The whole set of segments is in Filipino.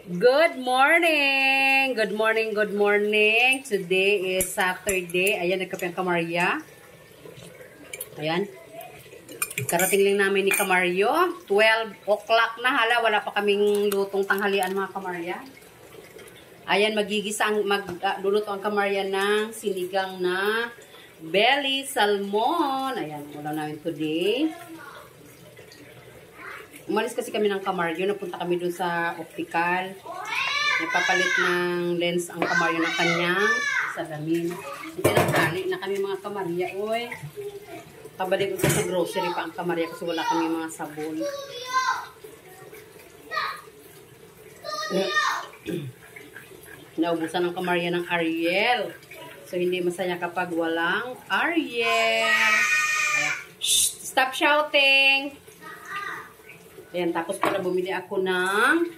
Good morning! Good morning, good morning. Today is Saturday. Ayan, nagkape ang Kamarya. Ayan. Karating lang namin ni Kamaryo. 12 o'clock na. Hala, wala pa kaming lutong tanghalian mga Kamarya. Ayan, magluluto ang Kamarya ng sinigang na belly salmon. Ayan, wala namin today. Umalis kasi kami ng Kamaryo. Napunta kami dun sa optical. Nagpapalit ng lens ang Kamaryo ng kanyang salamin. Pinagkali na kami mga Kamarya. Uy, kabalik ko sa grocery pa ang Kamarya kasi wala kami mga sabon. Naubusan ng Kamarya ng Ariel. So, hindi masaya kapag walang Ariel. Shh, stop shouting! Ayan, tapos pala bumili ako ng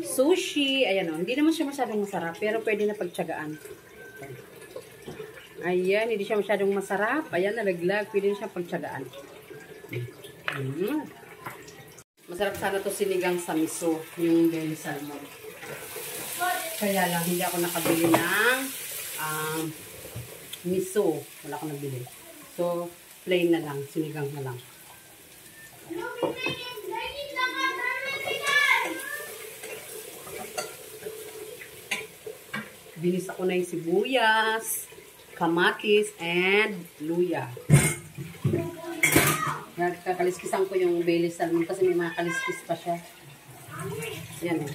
sushi. Ayan o, hindi naman siya masyadong masarap, pero pwede na pagtsagaan. Ayan, hindi siya masyadong masarap. Ayan, nalaglag. Pwede na siya pagtsagaan. Masarap sana to sinigang sa miso, yung belly salmon. Kaya lang, hindi ako nakabili ng miso. Wala akong nabili. So, plain na lang. Sinigang na lang. Binis ako na yung sibuyas, kamatis, and luya. Kakaliskisan ko yung belly salmon kasi may mga kaliskis pa siya. Ayan.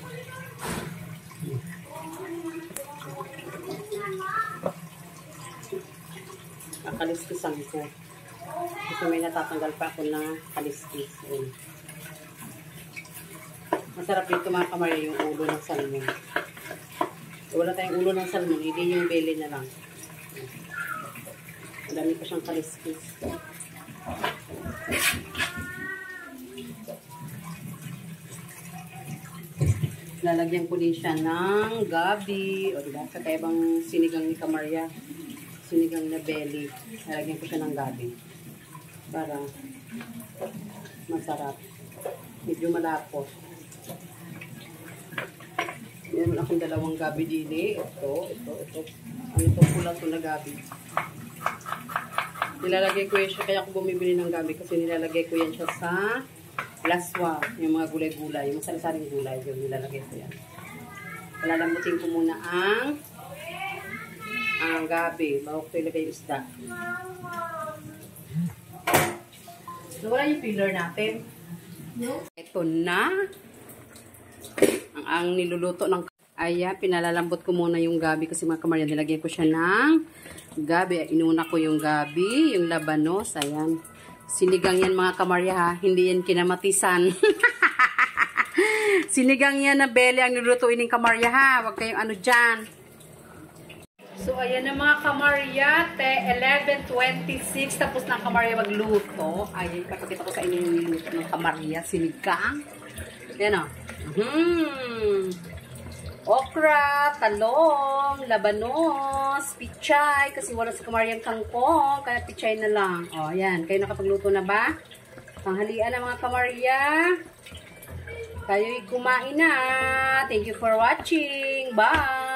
Kakaliskisan ko. Kasi may natatanggal pa ako na kaliskis. Ayan. Masarap dito mga Kamarya yung ulo ng salmon. Wala tayong ulo ng salmon, hindi yung belly na lang. Madami pa siyang kaliskis. Lalagyan ko din siya ng gabi. O diba? Kakaibang sinigang ni Kamarya. Sinigang na belly. Lalagyan ko siya ng gabi. Para masarap. Medyo malapot. Meron akong dalawang gabi dili. Ito. Ano ito? Pula ito na gabi. Nilalagay ko yan siya. Kaya ako bumibili ng gabi kasi nilalagay ko yan siya sa laswa. Yung mga gulay-gulay. Yung masalisaring gulay. Yung nilalagay ko yan. Palalambutin ko muna ang gabi. Bago ko ilagay yung isda. Wala yung filler natin. Ito na. Ang niluluto ng ayan, pinalalambot ko muna yung gabi kasi mga Kamarya, nilagyan ko siya ng gabi. Inuna ko yung gabi, yung labanos, ayan. Sinigang yan mga Kamarya ha, hindi yan kinamatisan. Sinigang yan na belly ang nilulutuin ng Kamarya ha, huwag kayong ano dyan. So ayan na mga Kamarya, 11:26, tapos na Kamarya magluto. Ayan, kapakita ko sa inyo yung niluto ng Kamarya, sinigang. Ayan o. Okra, talong, labanos, pichay, kasi wala sa Kamaryang kangkong, kaya pichay na lang. O, ayan. Kayo nakapagluto na ba? Tanghalian na mga Kamarya. Kayo'y kumain na. Thank you for watching. Bye!